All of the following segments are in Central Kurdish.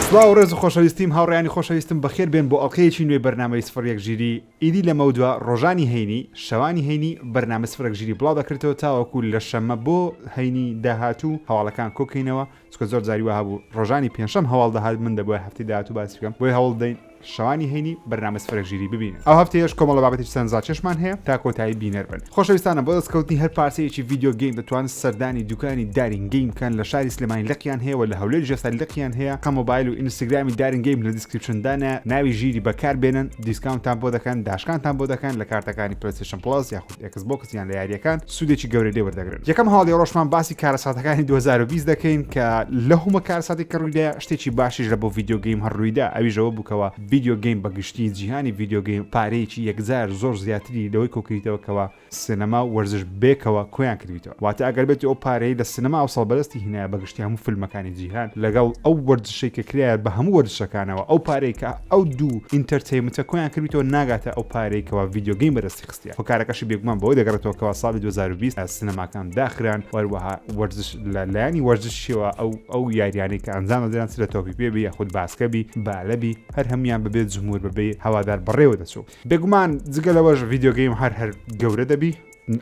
سڵاو ڕێز و خۆشەویستیم هاوڕێیانی خۆشەویستم بەخێر بێن بۆ ئەڵلقەیەکی نوێ بەرنامەی سفەرێک ژیری ئیدی لە مەودووە ڕۆژانی هەینی شەوانی هەینی بەرنامە سفەرێک ژیری بڵاو دەکرێتەوە تاوەکو لە شەمە بۆ هەینی داهاتوو هەواڵەکان کۆکەینەوە چکە زۆر جاری وە هەبوو ڕۆژانی پێنجشەم هەواڵ دەهات من دەبووە هەفتی داهاتوو باسی بکەم بۆی هەوڵ دەین شەوانی هەینی بەرنامە سفەرێک ژیری ببینن ئەو هەفتەیەش کۆمەڵە بابەتێکی سەرنجڕاکێشمان هەیە تا کۆتایی بینەر بن خۆشەویستانە بۆ دەستکەوتنی هەر پارچەیەکی ڤیدیۆ گەیم دەتوانن سەردانی دوکانی دارین گەیم بکەن لە شاری سلێمانی لەقیان هەیە و لە هەولێر جێستا لەقیان هەیە قە مۆبایل و ئینستاگرامی دارین گەیم لە دیسکریپشندانە ناوی ژیری بەکار بێنن دیسکاونتان بۆ دەکەن داشکانتان بۆ دەکەن لە کارتەکانی پلەیستیشن پڵاس یاخود ئەکسبۆکس یان لە یاریەکان سوودێکی گەورەی لێوەردەگرن یەکەم هەواڵی ڕۆژمان باسی کارەساتەکانی 2020 دەکەین کە لە هەموو کارەساتی کە ڕوویدا شتێکی باشیش لە بۆ ڤیدیۆ گەیم هەڕوویدا ئەویژەوە بووکەوە ڤیدیۆ گەیم بەگشتی جیهانی ڤیدیۆ گەیم پارەیەکی یەکجار زۆر زیاتری لەوەی کۆکریتەوە کەوە سینەما و وەرزش بێکەوە کۆیان کردیتەوە واتە ئەگەر بێت ئەو پارەی لە سینەما و سەڵبەرستی هینایە بەگشتی هەموو فیلمەکانی جیهان لەگەڵ ئەو وەرزشەی کە کرایە بە هەموو وەرزشەکانەوە ئەو پارەی کە ئەو دوو ئینتەرتەینمنتە کۆیان کردیتەوە ناگاتە ئەو پارەی کەوە ڤیدیۆ گەیم بەدەستی خستیە خۆ کارەکەشی بێگومان بەوەی دەگەڕێتەوە کەوە ساڵی 2020 سینەماکان داخران وەروەها وەرزش لەلایانی وەرزشیەوە ئەو یاریانەی کە ئەنجام دەدران لە تۆپی پێبی یاخود باسکەبی بالەبی هەر هەمویان بەبێت جمهور بەبێ هەوادار بەڕێوە دەچوو بێگومان جگە لەوەش ڤیدیۆ گەیم هەر گەورە دەبی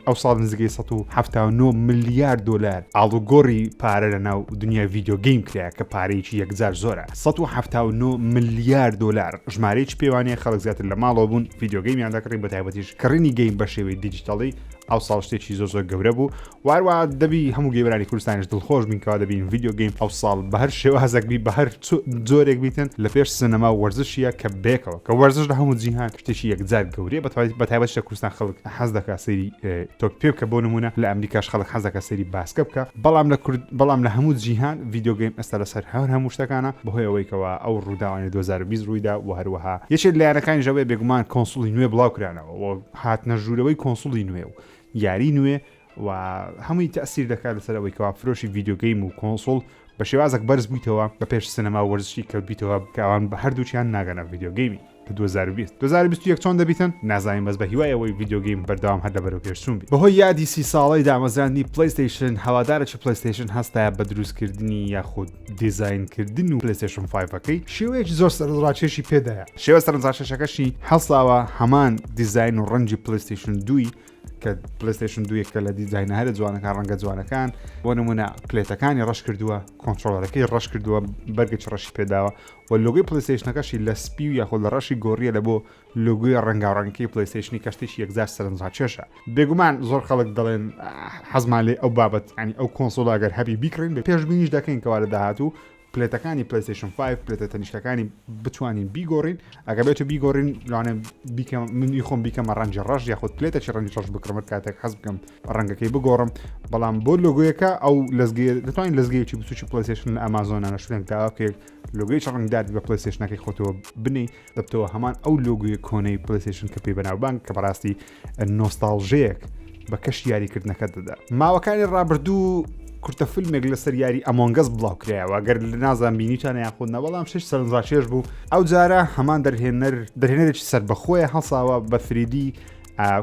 ئەو ساڵ نزگەی 179 ملیار دلار ئاڵوگۆڕی پارە لە ناو دنیای ڤیدیۆ گەیم کرا کە پارەیەکی یەکجار زۆرە 179 ملیار دلار ژمارەیەکی پێوانەیە خەڵک زیاتر لە ماڵەوە بوون ڤیدیۆ گەیمیان دەکڕین بە تایبەتیش کڕینی گەیم بە شێوەی دیجیتاڵی ئەو ساڵ شتێکی زۆر گەورە بوو واروە دەبی هەموو گەیبرانی کوردستانیش دڵخۆش بینکەوە دەبین ڤیدیۆ گەیم ئەو ساڵ بە هەر شێوازێکبی بە هەر جۆرێک بیتن لە پێش سینەما وەرزشیە کە بێکەوە کە وەرزش لە هەموو جیهان شتێکی یەکجار گەورەیە بە تایبەت لە کوردستان خەڵک حەز دەکات سەیری تۆک پێ بکە بۆ نمونە لە ئەمریکاش خەڵک حەز دەکات سەیری باسکە بکە بەڵام لە هەموو جیهان ڤیدیۆ گەیم ئێستا لەسەر هەموو شتەکانە بەهۆی ئەوەیکەوە ئەو ڕووداوانی 2020 ڕوویدا و هەروەها یەکێک لە یارەکانی ژەوێ بێگومان کۆنسوڵی نوێ بڵاو کرانەوە و هاتنە ژوورەوەی کۆنسوڵی نوێ و یاری نوێ و هەمووی تەسیر دەکات لەسەرەوەی کەوا فرۆشی ڤیدیۆ گەیم و کۆنسۆڵ بە شێوازێک بەرز بوویتەوە بە پێش سینەما وەرزشی کەوتبییتەوە کاوان بە هەردووچیان ناگەنە ڤیدیۆ گەیمی 2021 چۆن دەبیتن نازانین بەس بە هیوایەوەی ڤیدیۆ گەیم بەردەوام هەر لەبەرەوە پێشچوون بێت بەهۆی یادی 30 ساڵەی دامەزراندنی پلەیستیشن هەوادارێکی پلەیستیشن هەستایە بە دروستکردنی یاخود دیزاینکردن و پلەیستیشن 5ەکەی شێوەیەکی زۆر سەرنجڕاکێشی پێدایە شێوە سەرنجڕاکێشەکەشی هەڵساوە هەمان دیزاین و ڕەنجی پلەیستیشن 2 کە پلەیستیشن 2 کە لە دیزاینە هەرە جوانەکان ڕەنگە جوانەکان بۆ نمونە پلێتەکانی ڕەش کردووە کۆنترۆلەرەکەی ڕەش کردووە بەرگێکی ڕەشی پێداوە و لۆگۆی پلەیستیشنەکەشی لە سپی و یاخۆ لە ڕەشی گۆڕیە لە بۆ لۆگۆی ڕەنگاڕەنگەکەی پلەیستیشنی کەشتێکی یەکجار سەرنجڕاکێشە بێگومان زۆر خەڵک دەڵێن حەزمان لێ ئەو بابەت ینی ئەو کۆنسۆڵ ئەگەر هەبی بیکڕین بە پێشبینیش دەکەین کەوا لە داهاتوو پلێتەکانی پلەیستیشن 5 پلێتە تەنیشتەکانی بتوانین بیگۆڕین ئەگە بێتە بیگۆڕین لەوانێ منی خۆم بیکەمە ڕەنجی ڕەش یاخود پلێتێکی ڕەنجی ڕەش بکڕمت کاتێک حەز بکەم ڕەنگەکەی بگۆڕم بەڵام بۆ لۆگۆیەکە ئەو لەزگێ دەتوانین لەزگەیەکی بچووکی پلەیستیشن لە ئەمازۆنانە شوێن تاواکێک لۆگۆیەکی ڕەنگداری بە پلەیستیشنەکەی خۆتەوە بنی دەبتەوە هەمان ئەو لۆگۆی کۆنەی پلەیستیشن کە پێی بەناوبانگ کە بەڕاستی نۆستاڵژەیەک بە کەش یاریکردنەکەت دەدا ماوەکانی ڕابردوو کورتە فیلمێک لەسەر یاری ئەمۆنگەس بڵاو کرایەوە گەر لە نازان بینیتانە یاخودنە بەڵام شش سەرنجڕاکێش بوو ئەو جارە هەمان دەرهێنەرێکی سەر بەخۆیە هەڵساوە بە فریدی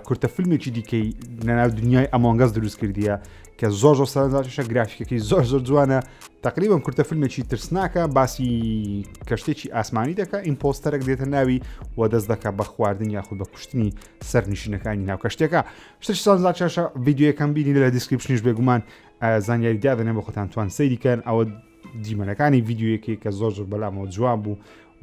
کورتە فیلمێکی دیکەی لەناو دنیای ئەمۆنگەس دروست کردیە کە زۆر سەرنجڕاکێشە گرافیکەکەی زۆر جوانە تقریبا کورتە فیلمێکی ترسناکە باسی کەشتێکی ئاسمانی دەکە ئیمپۆستەرێک دێتە ناوی و دەست دەکات بە خواردن یاخود بە کوشتنی سەرنشینەکانی ناو کەشتێکە شتێکی سەرنجڕاکێشە ڤیدیۆیەکەم بینی لە دیسکریپشنیش بێگومان زانیاری دادەنێ بە خۆتان توان سەیریکەن ئەوە دیمەنەکانی ڤیدیۆیەکی کە زۆر بەلامەوە جوان بوو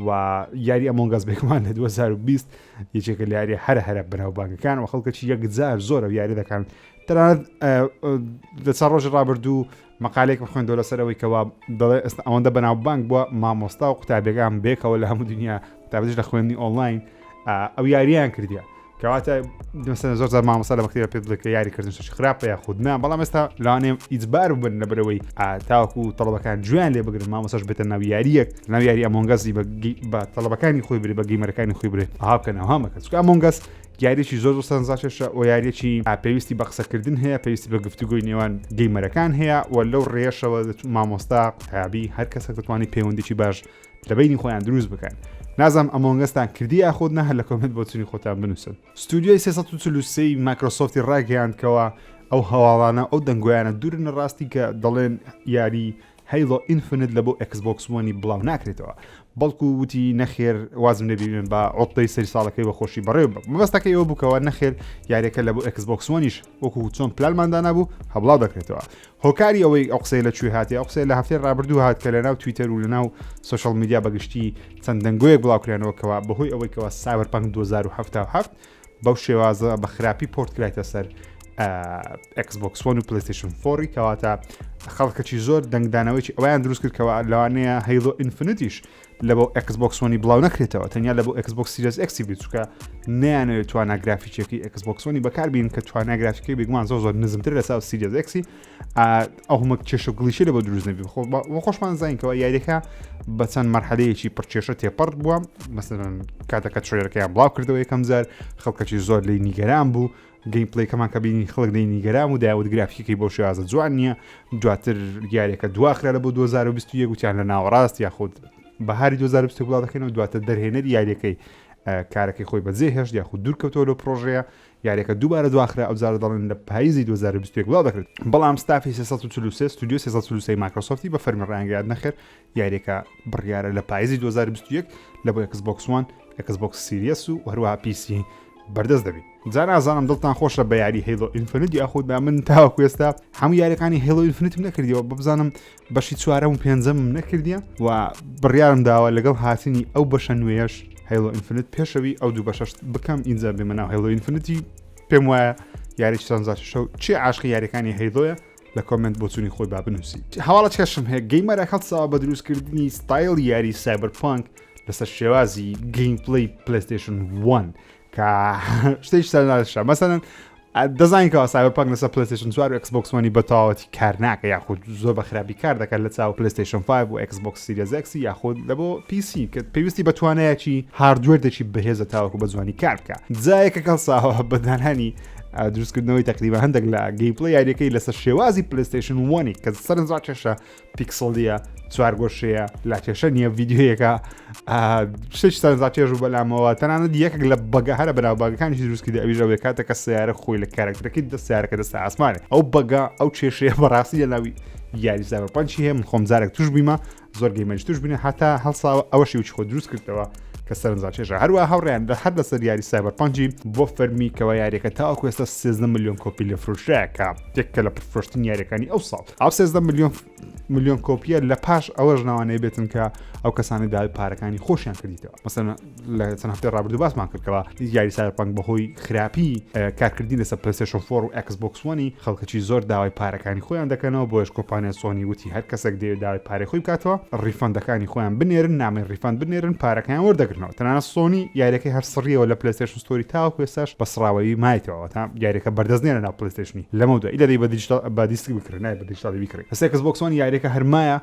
و یاری ئەمۆنگەس بێگومان لە 2020 یەکێکە لە یاری هەرە بەناوبانگەکان و خەڵکەکی یەکجار زۆرە یاری دەکەن تەنانەت لە چەند ڕۆژی ڕابردوو مەقالێک بخوێندەوە لەسەرەوەی کەوا دەڵێ ئەوەندە بەناوبانگ بووە مامۆستا و قوتابیەکان بێکەوە لە هەموو دنیا قوتابیش لە خوێندنی ئۆنلاین ئەو یاریان کردیە کەواتە زۆر زار مامۆستا لە مەکتەبە پێ بڵێ کە یاریکردن شتێکی خراپە یاخودنا بەڵام ئێستا لەوانێ ئیجبار بن لەبەرەوەی تاوەکو تەڵەبەکان جویان لێ بگرن مامۆستاش بێتە ناو یاریەک ناو یاری ئەمۆنگەسی بە تەڵەبەکانی خۆی برێ بە گەیمەرەکانی خۆی برێ ئاها بکەنەوە هەمەکە چونکە ئەمۆنگەس یاریێکی زۆر سەرنجڕاکێشە و یاریێکی پێویستی بە قسەکردن هەیە پێویستی بە گفتوگۆی نێوان گەیمەرەکان هەیە و لەو ڕێشەوە مامۆستا قوتابی هەر کەسێک دەتوانێت پەیوەندێکی باش لە بینی خۆیان دروست بکەن نازم ئەمۆنگەستان کردی یاخود نە هەر لە کۆمنت بۆ چنی خۆتان بنووسن ستودیۆی 343 مایکرۆسۆفتی ڕاگەیاندکەوە ئەو هەواڵانە ئەو دەنگۆیانە دوورنە ڕاستی کە دەڵێن یاری هەیڵۆ ئینفینیت لە بۆ Xbox One بڵاو ناکرێتەوە بەڵکو وتی نەخێر وازم نەبینن بە عۆتەی سەری ساڵەکەی بە خۆشی بەڕێ مەبەستەکەی ئەوە بووکەوە نەخێر یاریەکە لە بۆ Xbox One وەکو چۆن پلانماندا نەبوو هەبڵاو دەکرێتەوە هۆکاری ئەوەی ئەو قسەی لە کوێ هاتی ئەو قسەی لە هەفتەی ڕابردوو هات کە لەناو تویتەر و لەناو سوشەڵ میدیا بەگشتی چەند دەنگۆیەک بڵاوکرێنەوەکەوە بەهۆی ئەوەیەوە Cyberpunk 2077 بەو شێوازە بە خراپی پۆرت کرایتە سەر Xbox One و PlayStation 4 کەواتە خەڵکەکی زۆر دەنگدانەوەی ئەویان دروست کردکەوە لەوانەیە هەیڵۆ ئینفینیتیش لە بۆ Xbox One بڵاو نەکرێتەوە تەنیا لە بۆ Xbox Series X بچووکە نیانەوێت توانە گرافیکێکی Xbox One بەکاربین کە توانای گرافیکەی بێگومان زۆر نزمتر لەسا Series X ئەو هەموو کێشە و گلیشە لە بۆ دروست نەبی خۆشمان زانینکەوە یاریەکە بە چەند مەرحەلەیەکی پڕکێشە تێپەڕ بووە مەسەڵەن کاتەکە ترێلەکەیان بڵاو کردەوە یەکەم جار خەڵکەکی زۆر لی نیگەران بوو گەیمپڵێکەمان کە بینی خەڵک دەی نیگەران و داوت گرافیکەی بۆ شێوازە جوان نییە دواتر یاریەکە دواخرا لە بۆ 2021 گوتیان لە ناوەڕاست یاخود بەهاری 2020 وڵات دەکەنەوە دواتر دەرهێنەری یاریەکەی کارەکەی خۆی بەجێ هێشت یاخود دوورکەوتەوە لە پرۆژەیە یاریەکە دووبارە دواخرا ئەوجار دەڵێن لە پاییزی 2021 وڵات دەکرێت بەڵام ستافی 343 ستودیۆ 343 مایکرۆسۆفتی بە فەرمی ڕاهێنگایان نەخێر یاریەکە بڕیارە لە پاییزی 2021 لە بۆ Xbox One Xbox Series و هەروەها PC بەردەست دەبێت جا نازانم دڵتان خۆشە بە یاری هەیڵۆ ئینفینیت یاخود بە من تاوەکو ئێستا هەموو یاریەکانی هەیڵۆ ئینفینیتم نەکردیەوە ببزانم بەشی 4 و 5 نەکردیە و بڕیارم داوە لەگەڵ هاتنی ئەو بەشە نوێیەش هەیڵۆ ئینفینیت پێشەوی ئەو دوو بەشەش بکەم ئینجا بێمە ناو هەیڵۆ ئینفینیتی پێم وایە یاریی شەو چی عاشقی یاریەکانی هەیڵۆیە لە کۆمنت بۆ چوونی خۆی با بنووسی هەواڵە چێشم هەیە گەیمەرە هەڵساوە بە دروستکردنی ستایل یاری Cyberpunk لەسەر شێوازی گەیمپڵەی PlayStation 1 کە شتێک سەرناڵشە مەسەڵەن دەزانینکەوە Cyberpunk لەسەر PlayStation 4 و Xbox One بەتەواوەتی کار ناکە یاخود زۆر بە خراپی کار دەکات لە چاو PlayStation 5 و Xbox Series X یاخود لە بۆ PC کە پێویستی بە توانایەکی هاردوێردێکی بەهێزە تاوەکو بە جوانی کار بکە جایەکە کەڵساوە بەدانانی دروستکردنەوەی تقریبا هەندێک لە گەیمپڵەی یاریەکەی لەسەر شێوازی PlayStation 1 کە سەرنجڕا کێشە پیکسڵیە چوارگۆشەیە لا کێشە نییە ڤیددیوەیەەکە شتێک سەرنجڕا چێژ و بەلامەوە تەنانەت یەکێک لە بەگە هەرە بەناوباگەکانی دروستکردی ئەویژەوەی کاتێکە سیارە خۆی لە کارکتەکەی دە سیارەکە دەستە ئاسمانێ ئەو بەگە ئەو کێشەیە بەڕاستی لە ناوی یاری Cyberpunk هەیە من خۆم جارێک توش بیمە زۆر گەیمەری توش بینە هەتا هەڵساوە ئەوەشی وچ خۆ دروست کردەوە کە سەرنجڕا چێژە هەروە هەوڕیان لە هەر لەسەر یاری Cyberpunk بۆ فەرمی کەوە یاریەکە تاوەکو ئێستا 13 ملیۆن کۆپی لە فرۆشرایە کە یەکە لە پرفرۆشتنی یاریەکانی ئەو ساڵ ئەو 13 ملیۆن کۆپیە لە پاش ئەوەش ناوانەیە بێتن کە ئەو کەسانی داوای پارەکانی خۆشیان کردیتەوە مەسەڵەن لە چەند هەفتەی ڕابردوو باسمان کردکەوە یاری Cyberpunk بەهۆی خراپی کارکردنی لەسەر PlayStation 4 و Xbox One خەڵکەکی زۆر داوای پارەکانی خۆیان دەکەنەوە بۆیش کۆمپانیای سۆنی وتی هەر کەسێک دەوێت داوای پارەی خۆی بکاتەوە ڕیفەندەکانی خۆیان بنێرن نامەی ڕیفەند بنێرن پارەکەیان وەردەگرنەوە تەنانەت سۆنی یاریەکەی هەر سڕیەوە لە PlayStation Store تاوەکو ئێستاش بە سراوەیی مایتەوە تا یاریەکە بەردەستنێنە ناو PlayStation لەمەودا ئیدەی بە دیسک بکردن نای بە دیجیتاڵی بیکڕێت هەستا Xbox One یاریەکە هەرمایە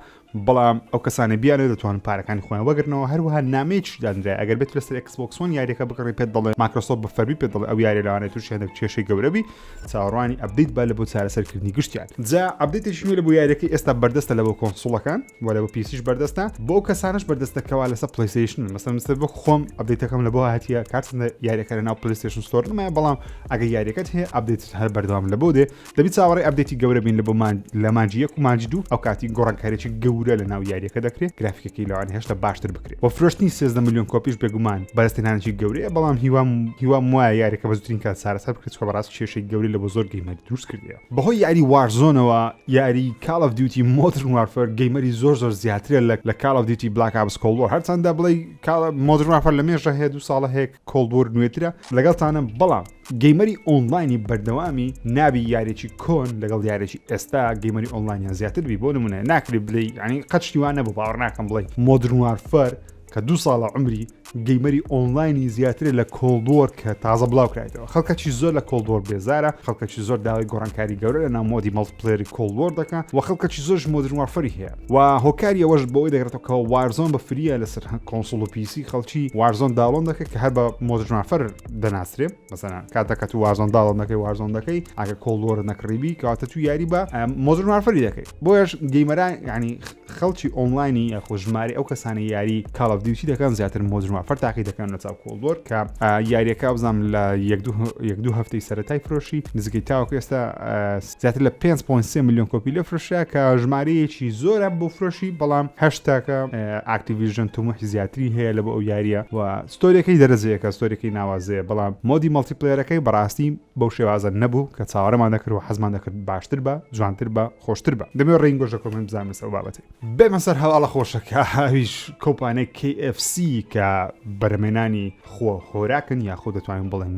بەڵام ئەو کەسانە بیانێت دەتوانن پارەکانی خۆیان وەگرنەوە هەروەها نامەیەکی دادرا ئەگەر بێت لەسەر Xbox One یاریەکە بکڕی پێت دەڵێ Microsoft بە فەرمی پێت دەڵێ ئەو یاری لەوانێت تووشی هەندێک کێشەی گەورەبی چاوەڕوانی ئەپدیت با لە بۆ چارەسەرکردنی گشتیان جا ئەپدیتێکی نوێ لە بۆ یاریەکەی ئێستا بەردەستە لە بۆ کۆنسۆڵەکان و لە بۆ پیسیش بەردەستە بۆ ئەو کەسانش بەردەستەکەوا لەسەر PlayStation مەسەڵەن بۆ خۆم ئەپدیتەکەم لە بۆ هاتیە کارچەندە یاریەکە لە ناو PlayStation Store نمایە بەڵام ئەگەر یاریەکەت هەیە ئەپدیت هەر بەردەوام لە بۆ دێ دەبی چاوەڕێی ئەپدیتی گەورە بین لە بۆ لە مانجی 1 و مانجی 2 ئەو کاتی گۆڕانکاریی گەورە لە ناو یاریەکە دەکرێت گرافیکەکەی لەوان هێشتا باشتر بکرێت بۆ فرۆشتنی 13 ملیۆن کۆپیش بێگومان بەدەستێنانێکی گەورەیە بەڵام هیوام وایە یاریەکە بە زووترین کات چارەسەر بکرێت کە بەڕاستی کێشەی گەوری لە بۆ زۆر گەیمەری دروست کردیە بەهۆی یاری Warzone-ەوە یاری Call of Duty Modern Warfare گەیمەری زۆر زیاترە لە Call of Duty Black Ops Cold War هەرچەندە بڵێ Modern Warfare لە مێژە هەیە 2 ساڵە هەیە Cold War نوێترە لەگەڵتانە بەڵام گەیمەری ئۆنلاینی بەردەوامی نابی یاریێکی کۆن لەگەڵ یاریێکی ئێستا گەیمەری ئۆنلاینیان زیاتر بی بۆ نمونە ناکری بڵێ ینی قەچیوان نەبوو باوەڕ ناکەم بڵێ Modern Warfare کە 2 ساڵە عمری گەیمەری ئۆنلاینی زیاترە لە Cold War کە تازە بڵاو کرایەوە خەڵکەکی زۆر لە Cold War بێزارە خەڵکەکی زۆر داوای گۆڕانکاری گەورە لە ناو مۆدی مەڵتیپلەیەری Cold War دەکەن و خەڵکەکی زۆرش Modern Warfare هەیە و هۆکاری ئەوەش بەوەی دەگرێتەوە کە Warzone بە فریە لەسەر کۆنسۆڵ و PC خەڵکی Warzone داڵۆن دەکەن کە هەر بە Modern Warfare دەناسرێ مەسەڵەن کاتێک تو Warzone داڵۆن دەکەی Warzone دەکەی ئەگە Cold War نەکڕیبی کەواتە تو یاری بە Modern Warfare دەکەی بۆیش گەیمەران ینی خەڵکی ئۆنلاینی یاخۆ ژماری ئەو کەسانی یاری Call of of Duty دەکەن زیاتر مۆزرما فەرتاقی دەکەن لە چاو کۆڵدۆر کە یاریەکە بزانام لە یەک دوو هەفتەی سەرەتای فرۆشی نزیکەی تاوەکو ئێستا زیاتر لە 5.3 میلیۆن کۆپی لە فرۆشرا کە ژمارەیەکی زۆرە بۆ فرۆشی بەڵام هەشتاکە ئاکتیڤیژن تومحی زیاتری هەیە لە بۆ ئەو یاریە و ستۆریەکەی دەرەزەیەکە ستۆریەکەی ناوازەیە بەڵام مۆدی مەڵتیپلەیەرەکەی بەڕاستی بەو شێوازە نەبوو کە چاوەڕێمان دەکرد و حەزمان دەکرد باشتر بە جوانتر بە خۆشتر بە دەمێت ڕێنگ گۆژە کۆمنت بزانم لەسەر بابەتی بێمە سەر هەواڵە خۆشەکە هاویش کۆمپانیای KFC کە بەرەمێنانی خۆراکن یاخۆ دەتوانین بڵێن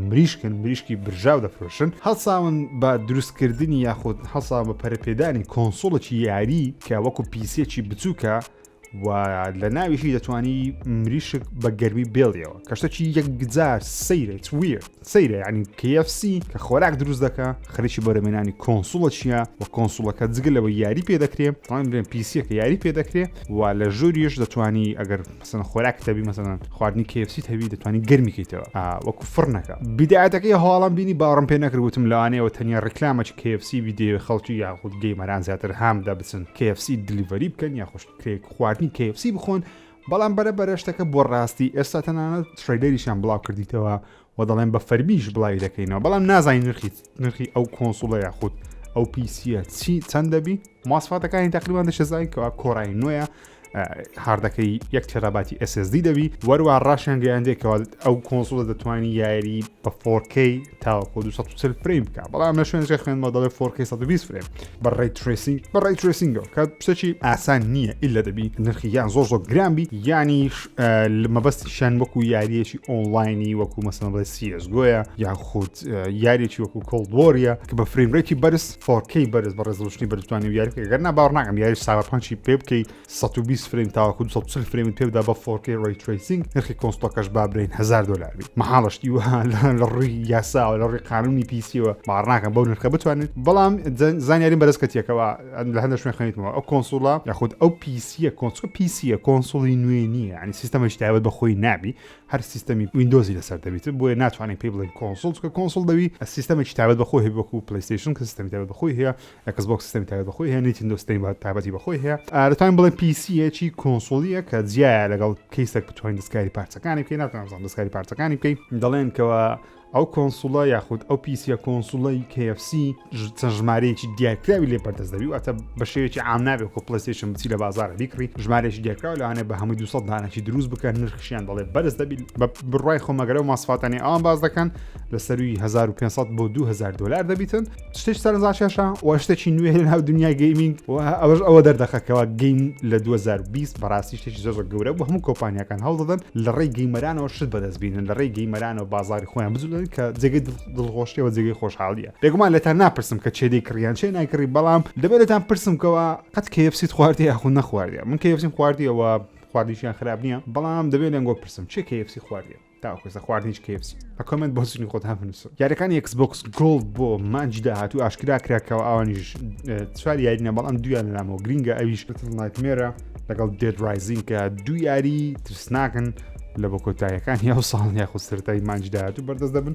مریشکی برژاو دەفرۆشن هەڵساون بە دروستکردنی یاخۆ هەڵساون بە پەرەپێدانی کۆنسۆڵێکی یاری کە وەکو پیسێکی بچووکە و لە ناویشی دەتوانی مریشک بە گەرمی بێڵیەوە کەشتێکی یەکجار سەیرە سەیرە ینی KFC کە خۆراک دروست دەکە خەریکی بەرەمێنانی کۆنسۆڵە چیە و کۆنسۆڵەکە جگەلەوە یاری پێ دەکرێت بڵێن پیسیەکە یاری پێ دەکرێت و لە ژووریش دەتوانی ئەگەر مەسەن خۆراک تەبی مەسەن خواردنی KFC هەوی دەتوانی گەرمیکەیتەوە وەکو فڕنەکە بیداەتەکەی هەواڵم بینی باڕم پێ نەکردوتم لەوانەیەوە تەنیا ڕێکلامەی KFC ویدیۆ خەڵکی یاخود گەیمەران زیاتر هەمدا بچن KFC دلیڤەری بکەن یا خۆش خواردنی KFC بخۆن بەڵام بەرەشتەکە بۆ ڕاستی ئێستا تەنانەت تریلەریشان بڵاو کردیتەوە و دەڵێن بە فەرمیش بڵاوی دەکەینەوە بەڵام نازانین نرخی ئەو کۆنسۆڵە یاخود ئەو پیسیە چەند دەبی مواصفاتەکانی تقریبان دەشەزانکەوە کۆڕای نوێیە هاردەکەی 1 تێراباتی SSD دەبی وەروە ڕاشیان گەیاندێکەوە ئەو کۆنسۆڵە دەتوانانی یاری بە 4K تاوەکو 240 فریم بکە بەڵام لە شوێنجێ خوێنمە دەڵێ 4K 120 فریم بە ڕێی ترێسینگەوە کە پشتێکی ئاسان نییە ئیلا دەبی نرخی یان زۆر گرانبی یانی مەبەستیشان وەکو یاریەکی ئۆنلاینی وەکو مەسەڵەن بڵێ CS:GO یاخود یاریێکی وەکو کۆڵدوۆریە کە بە فریم ڕێتی بەرز 4K بەرز بە ڕێزۆشتنی بەدەتوانی یاریکە گەرنا باوەڕ ناکەم یاری سایبەرپانکی پێ بکەی 120 فریم تاوەکو 240 فریم پێدا بە 4K ڕێی ترێسینگ نرخی کۆنسۆڵەکەش بابرین $1000 مەحاڵشتی وە لە ڕووی یاساوە لە ڕووی قانونی پیسیەوە باڕ ناکەم بەو نرخە بتوانێت بەڵام زانیاریم بەرزکەتیەکەوە لە هەندە شوێن خوێنیتەوە ئەو کۆنسۆڵە یاخود ئەو پیسیە کۆنسۆڵی نوێ نییە ینی سیستەمەش تایبەت بەخۆی نابی هەر سیستەمی ویندۆزی لەسەر دەبیت بۆیە ناتوانین پێی بڵێن کۆنسۆڵ چکە کۆنسۆڵ دەوی سیستەمێکی تایبەت بەخۆی هەیە وەکو پلیستیشن کە سیستەمی تایبەت بەخۆی هەیە Xbox سیستەمی تایبەت بەخۆی هەیە نیتیندۆ سیستەمی تایبەتی بەخۆی هەیە دەتوانین بڵێن پیسیەکی کۆنسۆلیە کە جیایە لەگەڵ کەیسێک بتوانین دەستکاری پارچەکانی بکەین ناتوانم دەستکاری پارچەکانی بکەین دەڵێن کەوە ئەو کۆنسۆڵە یاخود ئەو پیسیە کۆنسۆڵی KFC چەند ژمارەیەکی دیارکراوی لێ بەردەست دەبی واتە بە شێوێکی عام نابێت کە پلیستیشن بچی لە بازارە بیکڕی ژمارەیەکی دیارکراوە لەوانەیە بە هەمووی 200 دانەی دروست بکەن نرخشیان دەڵێ بەرز دەبی بە بڕای خۆمەگەرە و ماسفاتانی ئەوان باز دەکەن لە سەروی 1500 بۆ $2000 دەبیتن شتێکی سەرنجاشێشە و شتێکی نوێ لە ناو دنیای گەیمینگ و ئەوەش ئەوە دەردەخەکەەوە گەیم لە 2020 بەڕاستی شتێکی زۆر گەورە بۆ هەموو کۆمپانیەکان هەڵدەدەن لە ڕێی گەیمەرانەوە شت بەدەستبینن لە ڕێی گەیمەرانەوە بازاری خۆیان بجوڵن کە جێگەی دڵخۆشیەوە جێگەی خۆشحاڵیە بێگومان لەتان ناپرسم کە چێدەی کڕیان چێ نایکڕی بەڵام دەبێتتان پرسمکەوە قەت KFC خواردی یاخود نەخواردیە من KFC خواردیەوە خواردیشیان خراپ نییە بەڵام دەبێت لەنگۆ پرسم چێ KFC خواردیە تاکۆسە خواردنیش KFC کۆمنت بۆ سنی خۆت هەفنووسن یاریەکانی Xbox Gold بۆ مانجی داهاتوو ئاشکرا کراکەوە ئەوانیش چوار یارینە بەڵام دویان لەنامەوە گرینگە ئەویش نایتمێرە لەگەڵ Dead Rising کە دوو یاری ترسناکن لە بۆ کۆتاییەکان یا ساڵ یاخود سەرەتایی مانجی داهاتوو بەردەست دەبن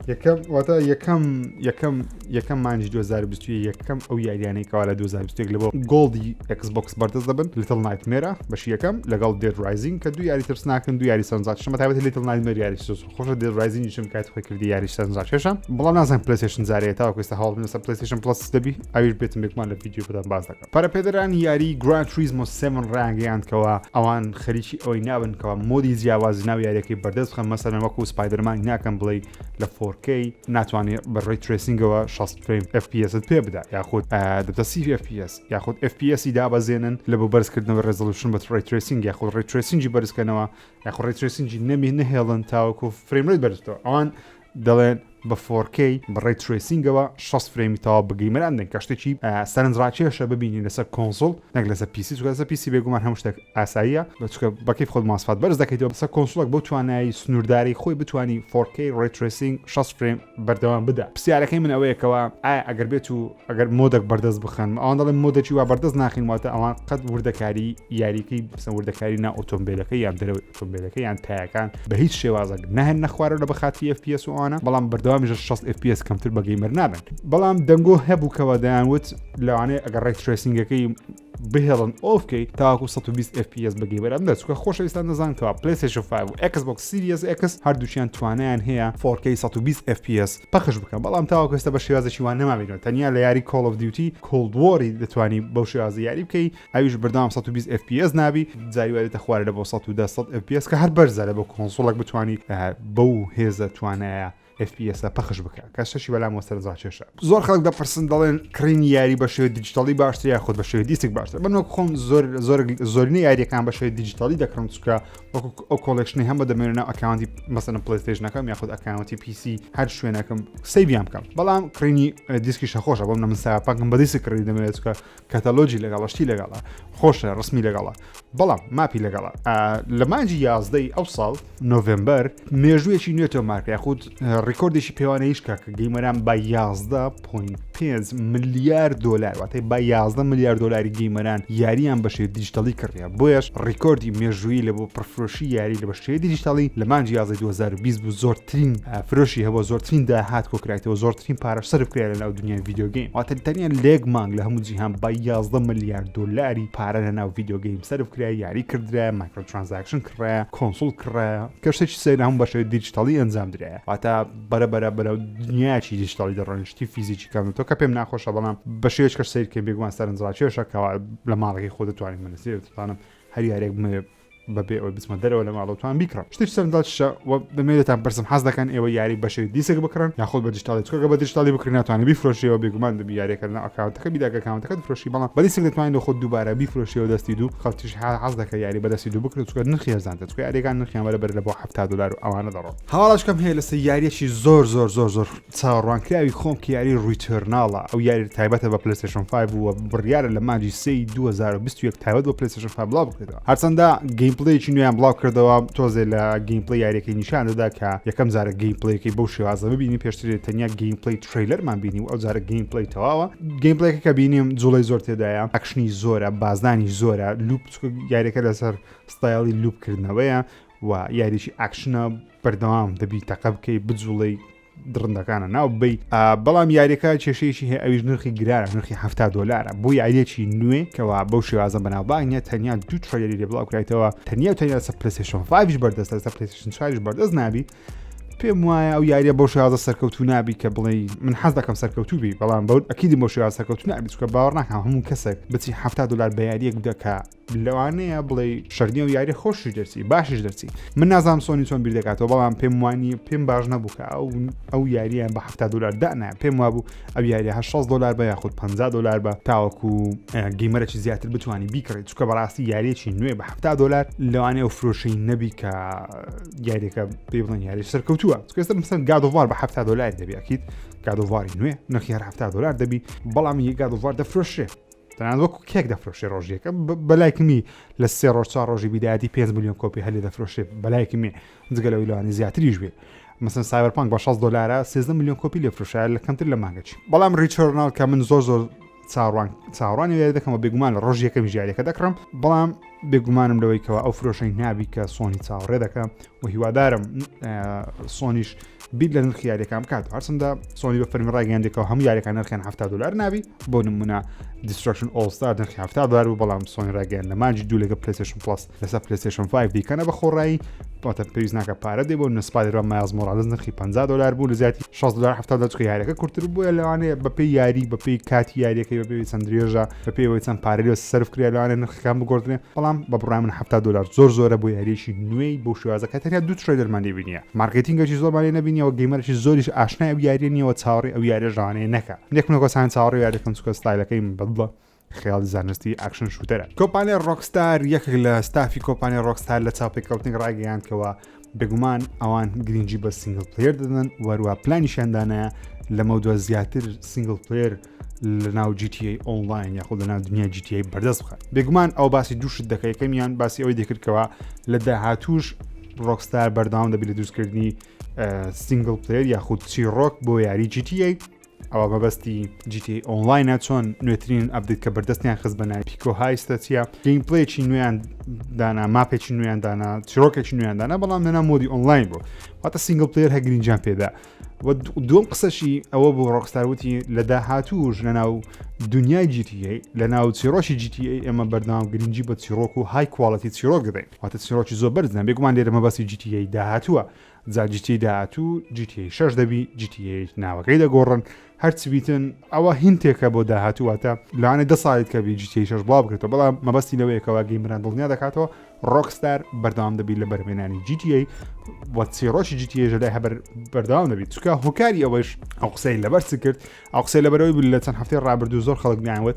یەکەم مانجی 2020 یەکەم ئەو یاریانەی کەوا لە 2021 لە بۆ گۆڵدی Xbox بەردەست دەبن Little Nightmare بەشی یەکەم لەگەڵ Dead Rising کە دوو یاری ترسناکن دوو یاری سەرنجات شەمە تایبەت Little Nightmare یاری خۆشە Dead Rising شم کات خۆی کردی یاری سەرنجاتێشە بەڵام نازانم PlayStation زارەیە تاوەکو ئێستا هەڵ بنێسە PlayStation Plus دەبی ئەویش بێتم بێکمان لە ڤیدیۆ بدەم باز دەکەم پەرەپێدەرانی یاری Gran Turismo 7 ڕاگەیاندکەوە ئەوان خەریکی ئەوەی نابنکەوە مۆدی جیاوازی ناو یاریەکەی بەردەست خەم مەسەلەن وەکو سپایدەرمان ناکەم بڵێ لە 4K ناتوانێت بە ڕێی ترێسینگەوە 60 فریم FPS پێ بدا یاخود دەبتە 30 FPS یاخود FPSی دابەزێنن لە بۆ بەرزکردنەوە ڕێزۆلوشن بە ڕێی ترێسینگ یاخود ڕێی ترێسینگی بەرزکردنەوە یاخود ڕێی ترێسینگی نەمی نەهێڵن تاوەکو فریم ڕێت بەرزەوە ئەوان دەڵێن بە 4K بە ڕێی ترێسینگەوە 60 فرێمی تاوا بگەیمەران دەن کە شتێکی سەرنجڕاکێشە ببینی لەسەر کۆنسۆڵ نەک لەسەر پیسی چکە لەسەر پیسی بێگومان هەموو شتێک ئاساییە بەچکە بەکەیف خۆت ماسفات بەرز دەکەیتەوە بەسەر کۆنسۆڵێک بۆ توانایی سنوورداری خۆی بتوانی 4K ڕێی ترێسینگ 60 فرێم بەردەوام بدا پرسیارەکەی من ئەوەیەکەوە ئەگەر بێت و ئەگەر مۆدەک بەردەست بخەن ئەوان دەڵێن مۆدەکی وا بەردەست ناخین واتە ئەوان قەت وردەکاری یاریکەی وردەکاری نا ئۆتۆمبیلەکەی یان دەرەوەی ئۆتۆمبیلەکەی یان تایەکان بە هیچ شێوازێک نەهێن نەخوارە لە بەخاتی FPS وانە بەڵام بەردەوام بەردەوامیش 60 FPS کەمتر بە گەیمەر نابن بەڵام دەنگۆ هەبووکەوە دەیانوت لەوانەیە ئەگەر ڕێک ترێسینگەکەی بهێڵن ئۆفکەی تاکو 120 FPS بە گەیمەر ئەم دەچکە خۆشەویستان دەزانکەوە PlayStation 5 و Xbox Series X هەردووچیان توانیان هەیە 4K 120 FPS پەخش بکەن بەڵام تاوەکو ئێستا بە شێوازێکی وان نەمابینەوە تەنیا لە یاری Call of Duty Cold War دەتوانی بەو شێوازە یاری بکەی ئەویش بەردەوام 120 FPS نابی جاریوارێتە خوارە لە بۆ 110 FPS کە هەر بەرزە لە بۆ کۆنسۆڵێک بتوانی بەو هێزە توانایە FPS پەخش بکە کە شەشی بەلام وەسەرجا چێشە زۆر خەڵک دەپرسن دەڵێن کڕینی یاری بە شێوەی دیجیتالی باشتر یا خۆت بە شێوەی دیسک باشتر بەنەوە خۆم زۆرینەی یاریەکان بە شێوەی دیجیتالی دەکڕم چکە ئەو کۆلێکشنی هەم بەدەمێنە ئەکاونتی مەسەن پلیستیشنەکەم یاخود ئەکاونتی PC هەر شوێنەکەم سەیڤیان بکەم بەڵام کڕینی دیسکی شەخۆشە بۆم من ساپاکم بە دیسک کڕی دەمێت چکە کەتەلۆجی لەگەڵشتی لەگەڵە خۆشە ڕسمی لەگەڵە بەڵام ماپی لەگەڵە لە مانجی 11 ئەو ساڵ نۆڤمبەر مێژوویەکی نوێتەوە مارکە یاخود ڕیکۆردێکی پێوانەیش کە گەیمەران بە 11.5 ملیارد دلار واتای با 11 ملیارد دلاری گەیمەران یاریان بە شێوەی دیجیتالی کڕیە بۆیەش ڕیکۆردی مێژوویی لە بۆ پرفرۆشی یاری لە بە شێوەی دیجیتالی لە مانجی 11 2020 بوو زۆرترین فرۆشی هەبوو زۆرترین داهات کۆکرایەوە زۆرترین پارەش سەرف کرا لەناو دنیای ڤیدیۆ گەیم واتە تەنیا لێک مانگ لە هەموو جیهان با 11 ملیارد دلاری پارە لەناو ڤیدیۆ گەیم سەرف کرا یاری کردرا مایکرۆ ترانزاکشن کڕا کۆنسۆڵ کڕا کەشتێکی سەر هەموو بە شێوەی دیجیتالی ئەنجام درایە واتە بەرە دنیاچی دیجیتالی دەڕۆنیشتی فیزیکی کەمتۆ کە پێم ناخۆشە بەڵام بە شێوەیەک کە سیر کە بێگومان سەرنجڕاکێشەکەەوە لە ماڵەکەی خۆ دەتوانین منەسیرتوانم هەر یارێک بەبێ ئەوی بچمە دەرەوە لە ماڵەوەتوان بیکڕم شتێک سەرنجڵاتشە دەمێتتان پرسم حەز دەکەن ئێوە یاری بە شێوەی دیسک بکڕن یاخۆ بە دیجیتالی چکە بە دیجیتالی بکڕین ناتوانێت بیفرۆشیەوە بێگومان دەبی یاریەکە لە ئەکاونتەکە بیداکە ئەکاونتەکە دفرۆشی بەڵام بە دیسک دەتوانین خۆت دووبارە بیفرۆشیەوە دەستی دوو خەڵکیش حەز دەکە یاری بەدەستی دوو بکرێت چکە نرخی هەرزانتە چکە یاریەکان نرخیان بەرەبەر لە بۆ 70 دلار و ئەوانە دەڕۆن هەواڵەشکەم هەیە لەسەر یاریەکی زۆر چاوەڕوانکراوی خۆم کە یاری ریترناڵە ئەو یاری تایبەتە بە PlayStation 5 و بڕیارە لە مانجی 2021 تایبەت بە PlayStation 5 بڵاو بکرێتەوە هەرچەندە گەیمپڵەیەکی نوێیان بڵاو کردەوە تۆزێ لە گەیمپڵی یاریەکەی نیشان دەدا کە یەکەم جارە گەیمپڵەیەکی بەو شێوازە ببینی پێشتر تەنیا گەیمپڵی تریلەرمان بینی و ئەو جارە گەیمپڵی تەواوە گەیمپڵەیەکە کە بینیم جوڵەی زۆر تێدایە ئەکشنی زۆرە بازدانی زۆرە لوپ یاریەکە لەسەر ستایلی لوپکردنەوەیە و یاریی ئەکشنە بەردەوام دەبی تەقە بکەی بجوڵەی درندەکانە ناو بی بەڵام یاریەکە کێشەیەکی هەیە ئەویش نرخی گرانە نرخی 70 دلارە بۆ یاریەکی نوێ کەوا بەو شێوازە بەناوبانگە تەنیا دوو تریلەری لێ بڵاو کرایتەوە تەنیا لەسەر PlayStation 5 بەردەست لەسەر PlayStation 4 بەردەست نابی پێم وایە ئەو یاریە بۆ شێوازە سەرکەوتو نابی کە بڵێ من حەز دەکەم سەرکەوتو بی بەڵام بەو ئەکیدی بۆ شێوازە سەرکەوتو نابی چکە باوەڕ ناکەم هەموو کەسێک بچی 70 دلار بە یاریەک بدەکە لەوانەیە بڵێ شەرنی و یاری خۆشی دەرچی باشیش دەرچی من نازانم سۆنی چۆن بیر دەکاتەوە بەڵام پێم وانی پێم باش نەبوو کە ئەو یاریان بە 70 دلار دانا پێم وابوو ئەو یاریە 60 دلار بە یاخود 50 دلار بە تاوەکو گەیمەرێکی زیاتر بتوانی بیکڕێت چکە بەڕاستی یاریەکی نوێ بە 70 دلار لەوانەیە ئەو فرۆشەی نەبی کە یاریەکە پێ بڵێن یاری سەرکەوتووە چکە مثلا God of War بە 70 دلار دەبی ئەکید God of War نوێ نرخی 70 دلار دەبی بەڵام یە God of War دەفرۆشێ تەنانەت وەکو کێک دەفرۆشێ ڕۆژیەکە بەلایکمی لە 3 ڕۆژ 4 ڕۆژی بیدایەتی 5 میلیۆن کۆپی هەلێ دەفرۆشێ بەلایکمی جگەلەوەی لەوانی زیاتریش بێ مثلا سایبەرپانک بە 60 دلار 13 میلیۆن کۆپی لێ فرۆشایە لە کەمتر لە مانگەچی بەڵام ریترنال کە من زۆر چاڕوانی وێ دەکەمە بێگومان لە ڕۆژ یەکەمی ژیارەکە دەکڕم بەڵام بێگومانم لەوەی کەەوە ئەو فرۆشەی نابی کە سۆنی چاوەڕێ دەکەم و هیوادارم سۆنیش بیت لە نرخ یاریەکان بکات هەرچەندە سۆنی بە فەرمی ڕاگەیاندێکەوە هەموو یاریەکان نرخیان 70 دلار نابی بۆ نمونە Destruction All Star نرخی 70 دلار و بەڵام سۆنی ڕاگەیان لە مانجی دوو لەگە PlayStation Plus لەسەر PlayStation 5 دیکەنە بە خۆڕایی بۆتە پێویست ناکە پارە دێ بۆ نسپایدەرمان مایلز مۆرالز نرخی 50 دلار بوو لە زیاتی 60 دلار 70 دلار چکە یاریەکە کورتتر بووە لەوانەیە بەپێی یاری بەپێی کاتی یاریەکەی بەپێی چەند درێژە بەپێی چەند پارەی سەرف کرا لەوانەیە نرخەکان بگۆڕێن بەڵام بە بڕای من 70 دلار زۆرە بۆ یاریەکی نوێی بۆ شێوازە کە تەنیا دوو تریلەرمان دەبینیە مارکتینگەی زۆرمانی نبینیەوە گەیمەرێکی زۆریش ئاشنای ئەو یاریە نیەوە چاوەڕێ ئەو یاریە ژانەیە نەکە یەکمەوە سان چاوەڕێ یاریەکەم چکە ستایلەکەی بەدڵە خیاڵی زانستی ئاکشن شوتەرە کۆمپانیای ڕۆکستار یەکێک لە ستافی کۆمپانیای ڕۆکستار لە چاوپێککەوتنی ڕاگەیاندکەوە بێگومان ئەوان گرنگجی بە سینگل پلێر دەدەن وەروە پلانیشاندانە لە مەودووە زیاتر سینگل پلێر لە ناو GTA ئۆنلاین یاخود لە ناو دنیا GTA بەردەست بخات بێگومان ئەو باسی دووشت دەکە یەکەمیان باسی ئەوەی دەکردکەوە لە داهاتووش ڕۆکستار بەردەوام دەبێت لە دروستکردنی سینگل پلێر یاخود چیرۆک بۆ یاری GTA ئەوە مەبەستی GTA ئۆنلاینە چۆن نوێترین ئەپدیت کە بەردەستیان خست بە ناوی پیکۆ هایستە چیە گەیمپلەیەکی نوێیان دانا ماپێکی نوێیان دانا چیرۆکێکی نوێیان دانا بەڵام لەنا مۆدی ئۆنلاین بوو واتە سینگل پلەیەر هەگرینجان پێدا دووەم قسەشی ئەوە بوو ڕۆکستار وتی لە داهاتووش لەناو دنیای GTA لەناو چیرۆکی GTA ئێمە بەردەوام گرنگی بە چیرۆک و های کواڵەتی چیرۆک دەدەین واتە چیرۆکی زۆر بەرزن بێگومان لێرە مەبەستی GTA داهاتووە جا GTA داهاتوو GTA 6 دەبی GTA ناوەکەی دەگۆڕن هەرچی بیتن ئەوە هینتێکە بۆ داهاتوواتە لەوانێ 10 ساڵێت کە بی GTA 6 بڵاو بکرێتەوە بەڵام مەبەستی لەوەیەکەوە گەیمران دڵنیا دەکاتەوە ڕۆکستار بەردەوام دەبی لە بەرهێنانی GTA وە چیرۆکی GTA ژەدای هەبەر بەردەوام دەبیت چکە هۆکاری ئەوەش ئەو قسەی لەبەرچ کرد ئەو قسەی لەبەرەوەی بوو لە چەند هەفتەی ڕابردوو زۆر خەڵک نیانوت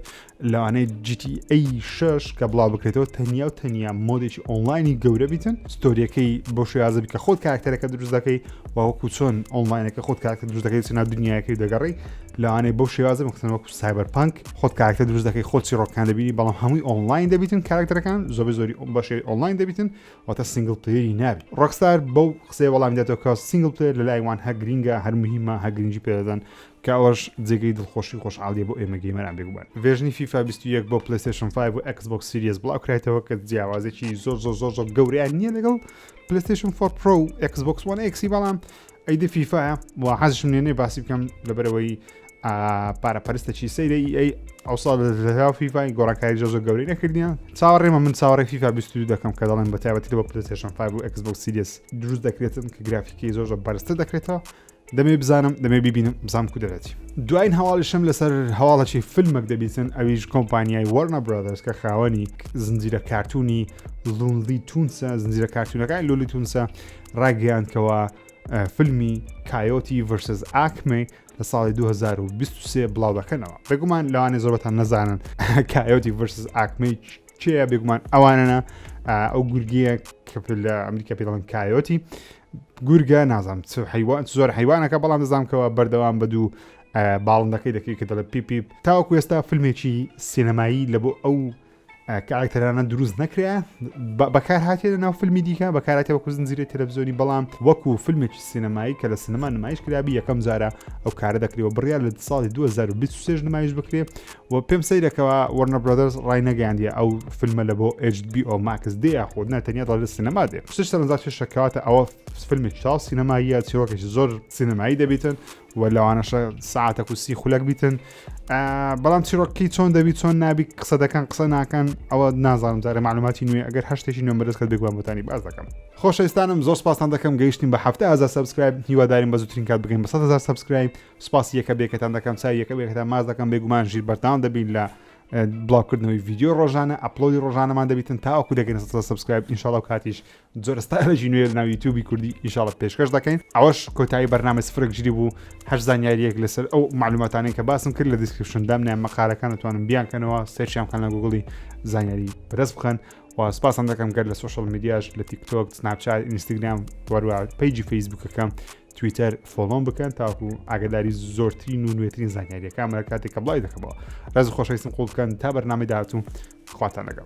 لەوانەیە GTA 6 کە بڵاو بکرێتەوە تەنیا و تەنیا مۆدێکی ئۆنلاینی گەورە بیتن ستۆریەکەی بۆ شێوازەبی کە خۆت کاراکتەرەکە دروست دەکەی وەکو چۆن ئۆنلاینەکە خۆت کاراکتەر دروست دەکەی چنا دنیاەکەی دەگەڕی لەوانەیە بەو شێوازە مختن وەکو سایبەرپانک خۆت کاراکتەر دروست دەکەی خۆت چیرۆکان دەبینی بەڵام هەمووی ئۆنلاین دەبیتن کاراکتەرەکان زۆری بەشەی ئۆنلاین دەبیتن واتە سینگل پلەیەری نابی ڕۆکستار بەو قسەی وەڵام دێتەوە کە سینگل پلەیەر لەلایوان هەگرینگە هەر مهمە هەگرنگی پێدەدەن کە ئەوەش جێگەی دڵخۆشی خۆشحاڵیە بۆ ئێمە گەیمەران بێگومان ڤێژنی FIFA 21 بۆ PlayStation 5 و Xbox Series بڵاو کرایەوە کە جیاوازێکی زۆر گەوریان نییە لەگەڵ PlayStation 4 Pro و Xbox One X بەڵام ئەیدە فیفاە و حەزشم نێنێ باسی بکەم لەبەرەوەی پارەپەرستەکی سەیرەی ئەی ئەوساڵ لە فیفای گۆڕانکاری زۆر گەورەی نەکردیان چاوەڕێمە من چاوەڕێ FIFA 22 دەکەم کە دەڵێن بە تایبەتی بۆ PlayStation 5 و Xbox Series دروست دەکرێتن کە گرافیکی زۆر بەرزتر دەکرێتەوە دەمێ بزانم دەمێ ببینم بزانم کو دەرەتی دوایین هەواڵشم لەسەر هەواڵەکی فیلمێک دەبیتن ئەویش کۆمپانیای Warner Brothers کە خاوەنی زنجیرە کارتونی لونلی تونسە زنجیرە کارتونەکان لولی تونسە ڕاگەیاندکەوە فیلمی کایۆتی ڤرسز ئاکمێ لە ساڵی 2023 بڵاو دەکەنەوە بێگومان لەوانێ زۆربەتان نەزانن کایۆتی ڤرسز ئاکمەی چێە بێگومان ئەوانەنە ئەو گورگیە کە لە ئەمریکا پێ دەڵێن کایۆتی گورگە نازانم زۆر حیوانەکە بەڵام دەزانکەوە بەردەوام بە دوو باڵندەکەی دەکەی کە دەڵێ پیپ تاوەکو ئێستا فیلمێکی سینەمایی لە بۆ ئەو کاراکتەرانە دروست نەکرێ بەکار هاتێ لە ناو فیلمی دیکە بەکاراتێ وەکو زنجیرە تەلەڤیزیۆنی بەڵام وەکو فیلمێکی سینەمایی کە لە سینەما نمایش کرابی یەکەم جارە ئەو کارە دەکرێەوە بڕیار لە ساڵی 2023 نمایش بکرێ و پێم سەیرەکەوە Warner Brothers ڕای نەگەیاندیە ئەو فیلمە لە بۆ HBO Max دێ یاخۆ نەتەنیا دەڵێت سینەما دێ پشت سەرنجاتی شەکەواتە ئەوە فیلمێکی چاڵ سینەماییە چیرۆکێکی زۆر سینەمایی دەبیتن و لەوانەشە ساعتێک و سی خولەک بیتن بەڵام چیرۆکی چۆن دەبی چۆن نابی قسە دەکەن قسە ناکەن ئەوە نازانم جارە معلوماتی نوێ ئەگەر هەشتێکی نوێ بەرزکەت بێگوان بۆتانی باز دەکەم خۆشەویستانم زۆر سپاسان دەکەم گەیشتین بە 7,000 سابسکرایب هیواداریم بە زووترین کات بگەین بە 100,000 سابسکرایب سپاسی یەکە بێکەتان دەکەم چای یەکە بێکەتان ماز دەکەم بێگومان ژیر بەردەوام دەبین لە بڵاوکردنەوەی ڤیدیۆ ڕۆژانە ئەپلۆدی ڕۆژانەمان دەبیتن تاوەکو دەگەین 100 سابسکرایب ئینشاڵڵا و کاتیش زۆر ستایلێکی نوێ لەناو یوتیوبی کوردی ئینشاڵڵا پێشکەش دەکەین ئەوەش کۆتایی بەرنامە سفرێک ژیری بوو هەر زانیاریەک لەسەر ئەو معلوماتانەی کە باسم کرد لە دیسکریپشن دامنیان مەقالەکان دەتوانن بیانکەنەوە سێرچیان بکەن لە گوگڵی زانیاری بەرز بخەن و سپاسان دەکەم گەر لە سوشال میدیاش لە تیکتۆک سناپچات ئینستاگرام وەروە پیجی فەیسبوکەکەم تویتر فۆلۆم بکەن تاکو ئاگداری زۆرترین و نوێترین زانیاریەکان مەرە کاتێک کە بڵای دەکەمەوە ڕێز خۆشەویستم قوڵ بکەن تا بەرنامەی داهاتوو خواتان لەگەڵ